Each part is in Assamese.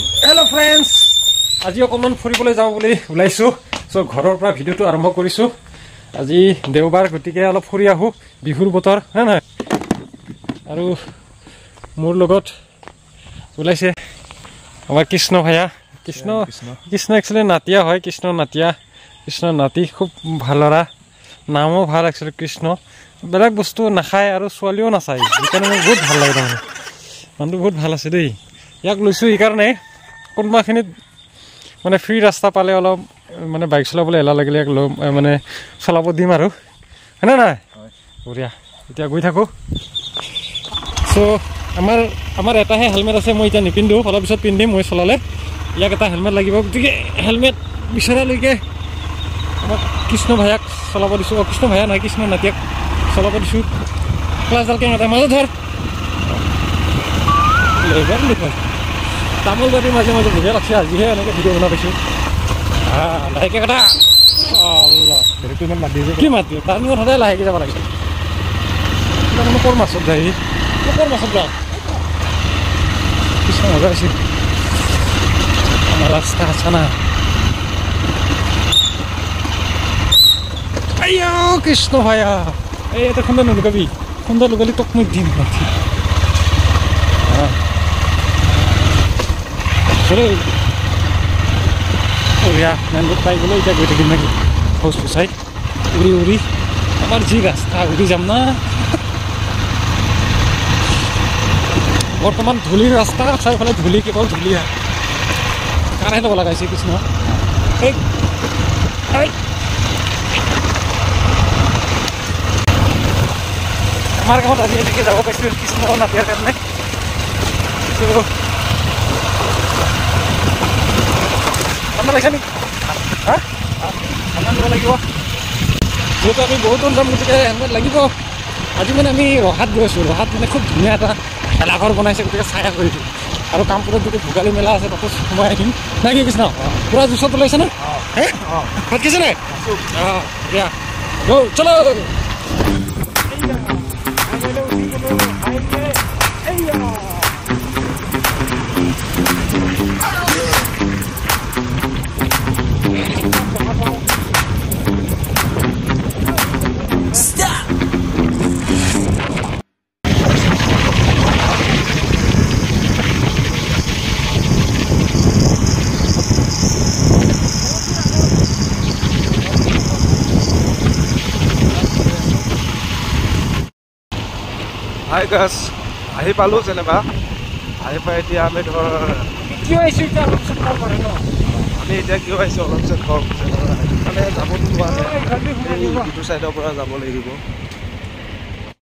Hello friends, আজি অকমান ফুৰিবলৈ যাওঁ বুলি ওলাইছো সো ঘৰৰ পৰা ভিডিওটো আৰম্ভ কৰিছো আজি দেওবাৰ গটিকে অলপ ফুৰি আহো বিহুৰ বতৰ হয় না আৰু মোৰ লগত ওলাইছে আমাৰ কৃষ্ণ ভাইয়া কৃষ্ণ एक्चुअली নাতিয়া হয় কৃষ্ণ নাতি খুব ভালৰা নামও ভাল एक्चुअली কৃষ্ণ বেলেগ বস্তু নাখায় আৰু ছোৱালীও নাচায় সেইকাৰণে বহুত ভাল লাগে মানে মানুহ বহুত ভাল আছে দেই ইয়াক লৈছো এই কাৰণে কোনবাখিনিত মানে ফ্ৰী ৰাস্তা পালে অলপ মানে বাইক চলাবলৈ এলা লাগিলে এক মানে চলাব দিম আৰু হয়নে নাই বঢ়িয়া এতিয়া গৈ থাকো সো আমাৰ এটাহে হেলমেট আছে মই এতিয়া নিপিন্ধো অলপ পিছত পিন্ধিম মই চলালে ইয়াক এটা হেলমেট লাগিব গতিকে হেলমেট বিচৰালৈকে আমাক কৃষ্ণ ভাইয়াক চলাব দিছোঁ কৃষ্ণ ভাইয়া নাই কৃষ্ণ নাতিয়াক চলাব দিছোঁ ক্লাছডাল কেনেকৈ মাজত ধৰ তামোল বাৰীৰ মাজে মাজে বঢ়িয়া লাগছে আজিহে এনেকৈ ভিডিঅ' বনাই পাইছোঁ লাহেকৈ কথা কি মাত দিওঁ তাৰ নিমত সদায় লাহেকৈ যাব লাগে কৰ মাছত যায় কৰ মাছত যাওঁ কৃষ্ণ মজা আছে আমাৰ ৰাস্তা আছে না আইয়া কৃষ্ণ ভাইয়া এই এটা খুন্দা নুলুকাবি খুন্দা লুকালি তোক মই দিম বঢ়িয়া মেইন ৰোড পাই গ'লো এতিয়া গৈ থাকিম নেকি খোজ পোচাই উৰি আমাৰ যি ৰাস্তা উৰি যাম না বৰ্তমান ধূলিৰ ৰাস্তা চাৰিওফালে ধূলি কেৱল ধূলি কাণে ল'ব লগাইছে কৃষ্ণ আমাৰ গাঁৱত আজি এনেকৈ যাব পাইছোঁ কৃষ্ণ নাতিৰ কাৰণে ঠাণ্ডা লাগিছে নেকি ঠাণ্ডা দিব লাগিব যিহেতু আমি বহুত দূৰ যাম গতিকে হেলমেট লাগিব আজি মানে আমি ৰহাত গৈ আছোঁ ৰহাত মানে খুব ধুনীয়া এটা ভেলাঘৰ বনাইছে গতিকে চায়া কৰিছোঁ আৰু কামপুৰত যদি ভোগালী মেলা আছে তাতো সোমাই আহিম নাই কি কৃষ্ণ পূৰা জোচত ওলাইছে নে ভাত খাইছে নে দিয়া চলো হাই গাছ আহি পালোঁ যেনিবা আহি পাই এতিয়া আমি ধৰ কিয় আহিছোঁ এতিয়া অলপ চেক কৰে ন আমি এতিয়া কিয় আহিছোঁ অলপ চেক কৰক মানে যাব নোৱাৰে ইটো চাইডৰ পৰা যাব লাগিব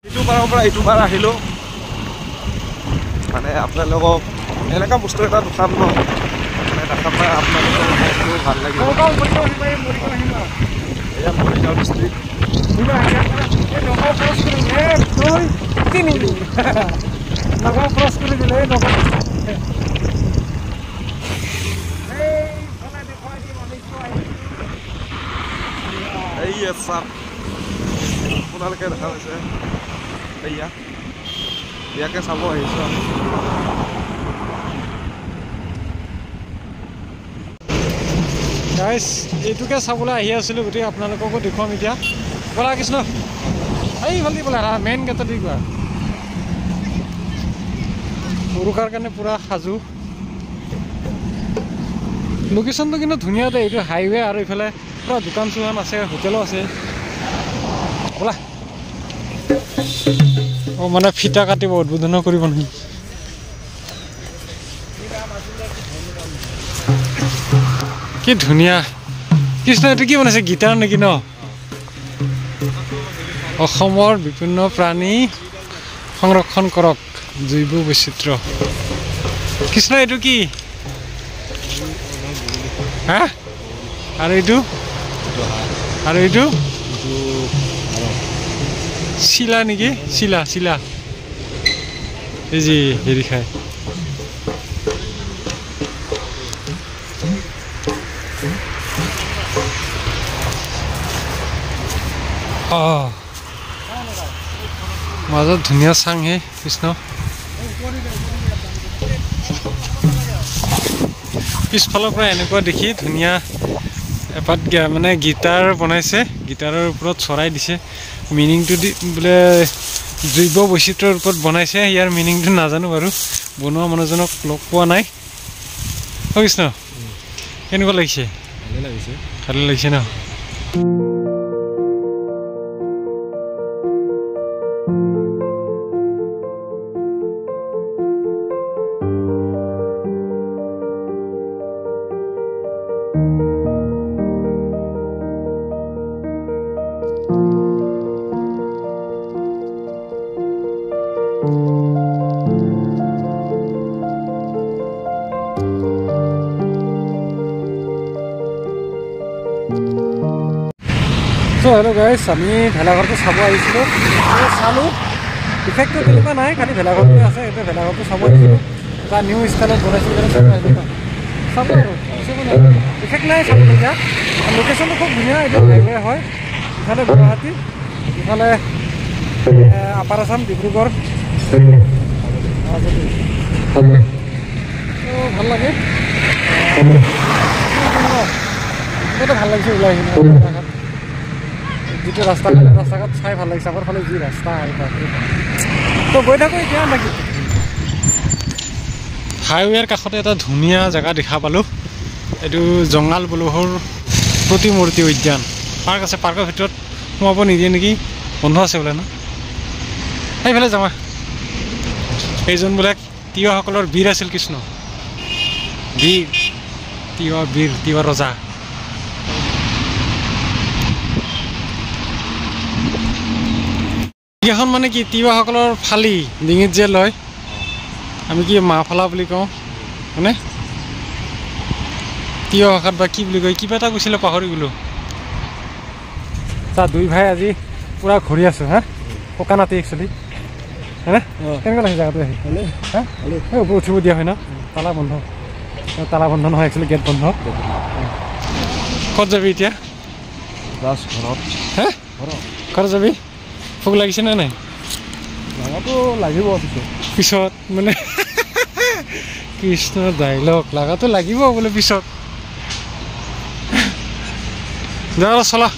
ইটো পাৰৰ পৰা ইটো পাৰ আহিলোঁ মানে আপোনালোকক এনেকুৱা বস্তু এটা দেখাম ন মানে দেখাম পাই আপোনালোকৰ ভাল লাগিব এয়া মৰিগাঁও ডিষ্ট্ৰিক্ট নগাঁও ক্ৰছ কৰি দিলে এইয়া চাপ আপোনালোকে দেখা পাইছে এয়া ইয়াকে চাব আহিছোঁ আমি গাইজ এইটোকে চাবলৈ আহি আছিলোঁ গতিকে আপোনালোককো দেখুৱাম এতিয়া ব'লা কৃষ্ণ এইফালে বোলে মেইন গেটত দি কোৱা উৰুকাৰ কাৰণে পূৰা সাজু লোকেশ্যনটো কিন্তু ধুনীয়া দেই এইটো হাইৱে আৰু এইফালে পূৰা দোকান চোকান আছে হোটেলো আছে ব'লা মানে ফিটা কাটিব উদ্বোধন কৰিব নেকি কি ধুনীয়া কৃষ্ণ এইটো কি বনাইছে গীটাৰ নেকি ন অসমৰ বিভিন্ন প্ৰাণী সংৰক্ষণ কৰক জৈৱ বৈচিত্ৰ্য কৃষ্ণ এইটো কি হা আৰু এইটো চিলা নেকি চিলা এই যি হেৰি খায় মাজত ধুনীয়া চাং হে কৃষ্ণ পিছফালৰ পৰা এনেকুৱা দেখি ধুনীয়া এপাত মানে গীটাৰ বনাইছে গীটাৰৰ ওপৰত চৰাই দিছে মিনিংটো দি বোলে জৈৱ বৈচিত্ৰ্যৰ ওপৰত বনাইছে ইয়াৰ মিনিংটো নাজানো বাৰু বনোৱা মানুহজনক লগ পোৱা নাই কৃষ্ণ কেনেকুৱা লাগিছে ভালে লাগিছে ন So hello guys, আমি ভেলাঘৰটো চাব আহিছিলোঁ চালোঁ বিশেষকৈ তেনেকুৱা নাই খালি ভেলাঘৰটো আছে এতিয়া ভেলাঘৰটো চাব আহিছিলোঁ এটা নিউ ষ্টাইলত বনাইছোঁ চাব আৰু বিশেষ নাই চাবলগীয়া লোকেশ্যনটো খুব ধুনীয়া এইটো হাইৱে হয় ইফালে গুৱাহাটী ইফালে আপাৰ আছাম ডিব্ৰুগড় ভাল লাগে এইটো ভাল লাগিছে ওলাই আহিলে যিটো ৰাস্তাঘাট চাই ভাল লাগিছে আমাৰ ফালে যি ৰাস্তা তো গৈ থাকোঁ এতিয়া নাকি হাইৱেৰ কাষতে এটা ধুনীয়া জেগা দেখা পালোঁ এইটো জঙাল বলোহৰ প্ৰতিমূৰ্তি উদ্যান পাৰ্ক আছে পাৰ্কৰ ভিতৰত সোমাব নিদিয়ে নেকি বন্ধ আছে বোলে ন সেইফালে যাওঁ এইজন বোলে তিৱাসকলৰ বীৰ আছিল কৃষ্ণ বীৰ তিৱা ৰজা এখন মানে কি তিৱাসকলৰ ফালি ডিঙিত যে লয় আমি কি মাফালা বুলি কওঁ হয়নে তিৱা ভাষাত বা কি বুলি কয় কিবা এটা কৈছিলে পাহৰি গ'লোঁ চা দুই ভাই আজি পূৰা ঘূৰি আছোঁ হা শুকানাতি একচুৱেলি হয়নে কেনেকুৱা লাগিছে জেগাটো আহি হা ওপৰত উঠিব দিয়া হয় ন তালা বন্ধ নহয় একচুৱেলি গেট বন্ধ ক'ত যাবি এতিয়া হে ঘৰত যাবি ভোক লাগিছে নে নাই লাগাটো লাগিব পিছত মানে কৃষ্ণ ডাইলগ লাগাটো লাগিব বোলে পিছত যা চলা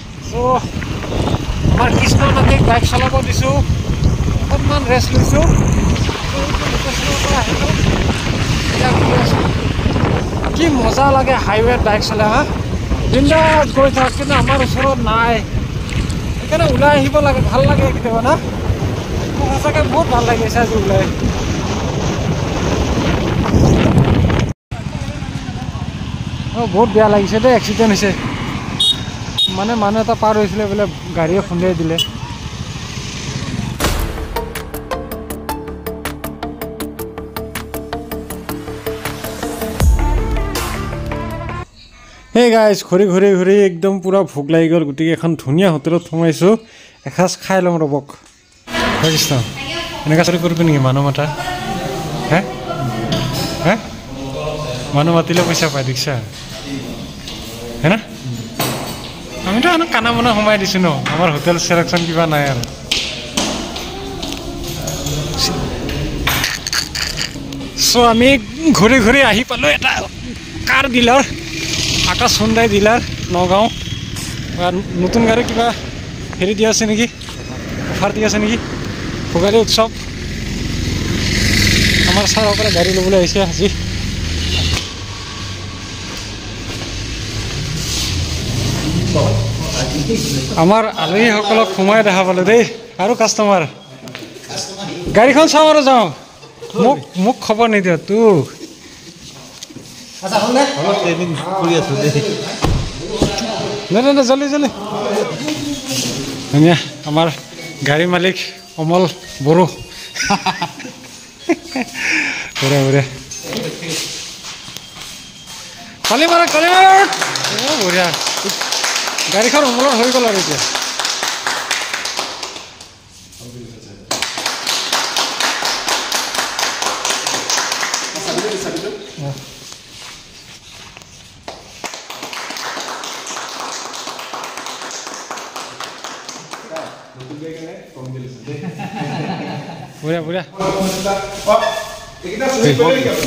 আমাৰ কৃষ্ণ নদীক বাইক চলাব দিছোঁ অকণমান ৰেষ্ট লৈছোঁ কি মজা লাগে হাইৱেত বাইক চলাই হা বিন্দাছ গৈ থাক কিন্তু আমাৰ ওচৰত নাই সেইকাৰণে ওলাই আহিব লাগে ভাল লাগে কেতিয়াবা না সঁচাকৈ বহুত ভাল লাগিছে আজি ওলাই বহুত বেয়া লাগিছে দেই এক্সিডেণ্ট হৈছে মানে মানুহ এটা পাৰ হৈছিলে বোলে গাড়ীয়ে খুন্দিয়াই দিলে হে গাইজ ঘূৰি একদম পূৰা ভোক লাগি গ'ল গতিকে এখন ধুনীয়া হোটেলত সোমাইছোঁ এসাঁজ খাই ল'ম ৰ'বক কৃষ্ণ এনেকুৱা চৰি কৰিবি নেকি মানুহ মাতা হে হে মানুহ মাতিলে পইচা পাই দেখিছা হে না আমিতো আনক কানা মনা সোমাই দিছোঁ ন আমাৰ হোটেল চিলেকশ্যন কিবা নাই আৰু চ' আমি ঘূৰি আহি পালোঁ এটা কাৰ ডিলাৰ আকাশ হুণ্ডাই ডিলাৰ নগাঁও নতুন গাড়ী কিবা হেৰি দি আছে নেকি অফাৰ দি আছে নেকি ভোগালী উৎসৱ আমাৰ ছাৰসকলে গাড়ী ল'বলৈ আহিছে আজি আমাৰ আলহীসকলক সোমাই দেখা পালোঁ দেই আৰু কাষ্টমাৰ গাড়ীখন চাওঁ আৰু যাওঁ মোক খবৰ নিদিয় তোক জলদি ধুনীয়া আমাৰ গাড়ী মালিক অমল বড়ো বঢ়িয়া কালি মাৰা বঢ়িয়া গাড়ীখন অমলৰ হৈ গ'ল আৰু এতিয়া বঢ়িয়া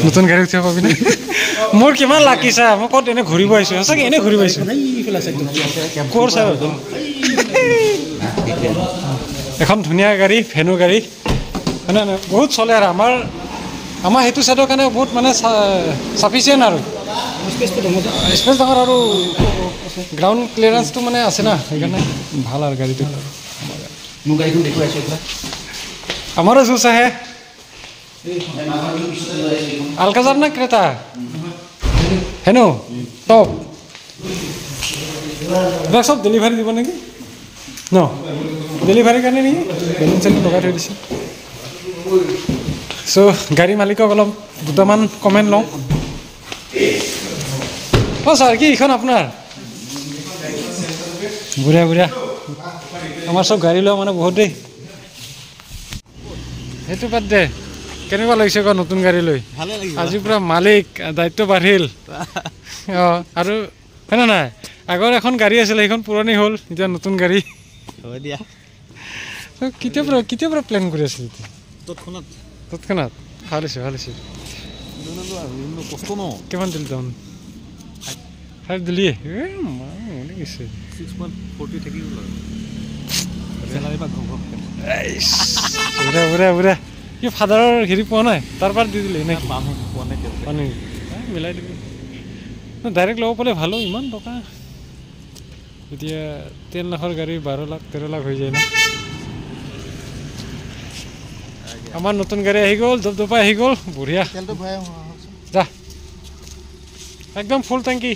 নতুন গাড়ী উঠিব পাবি নে মোৰ কিমান লাকি চা মই ক'ত এনে ঘূৰিব আহিছোঁ সঁচাকৈ এনে ঘূৰিব আহিছোঁ ক'ৰ চাই এখন ধুনীয়া গাড়ী ভেনু গাড়ী মানে বহুত চলে আৰু আমাৰ সেইটো চাইডৰ কাৰণে বহুত মানে চাফিচিয়েণ্ট আৰু স্পেচ ডাঙৰ আৰু গ্ৰাউণ্ড ক্লিয়াৰেঞ্চটো মানে আছে না সেইকাৰণে ভাল আৰু গাড়ীটো মোৰ গাড়ীখন দেখুৱাইছোঁ আমাৰো জুচ আহে আলকাজাৰ না ক্ৰেতা হেনো টপ এইবিলাক চব ডেলিভাৰী দিব নেকি ন ডেলিভাৰীৰ কাৰণে নেকি বেলুন চেলুন লগাই থৈ দিছে চ' গাড়ী মালিকক অলপ দুটামান কমেণ্ট লওঁ অঁ ছাৰ কি এইখন আপোনাৰ বুঢ়া বুঢ়া আমাৰ চব গাড়ী লোৱা মানে বহুত দেই সেইটো বাদ দে কেনেকুৱা লাগিছে আকৌ নতুন গাড়ী লৈ আজি পূৰা মালিক দায়িত্ব বাঢ়িল অঁ আৰু হয়নে নাই আগৰ এখন গাড়ী আছিলে সেইখন পুৰণি হ'ল এতিয়া নতুন গাড়ী হয় দিয়া কেতিয়াৰ পৰা প্লেন কৰি আছিলে তৎক্ষণাত ভাল হৈছে কষ্ট ন কিমান দিল দাম 5 দিলিয়ে গৈছে 6.40 থাকি গ'ল বুঢ়া কি ফাদাৰৰ হেৰি পোৱা নাই তাৰ পৰা দি দিলে নে পানী মিলাই দিবি ডাইৰেক্ট ল'ব পালে ভালো ইমান টকা এতিয়া 10 লাখৰ গাড়ী 12 লাখ 13 লাখ হৈ যায় ন আমাৰ নতুন গাড়ী আহি গ'ল দপদপাই আহি গ'ল বঢ়িয়া যা একদম ফুল টেংকি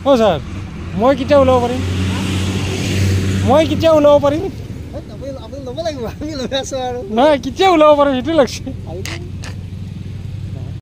অঁ ছাৰ মই কেতিয়া ওলাব পাৰিম নহয় কেতিয়া ওলাব পাৰিম সেইটো লাগছে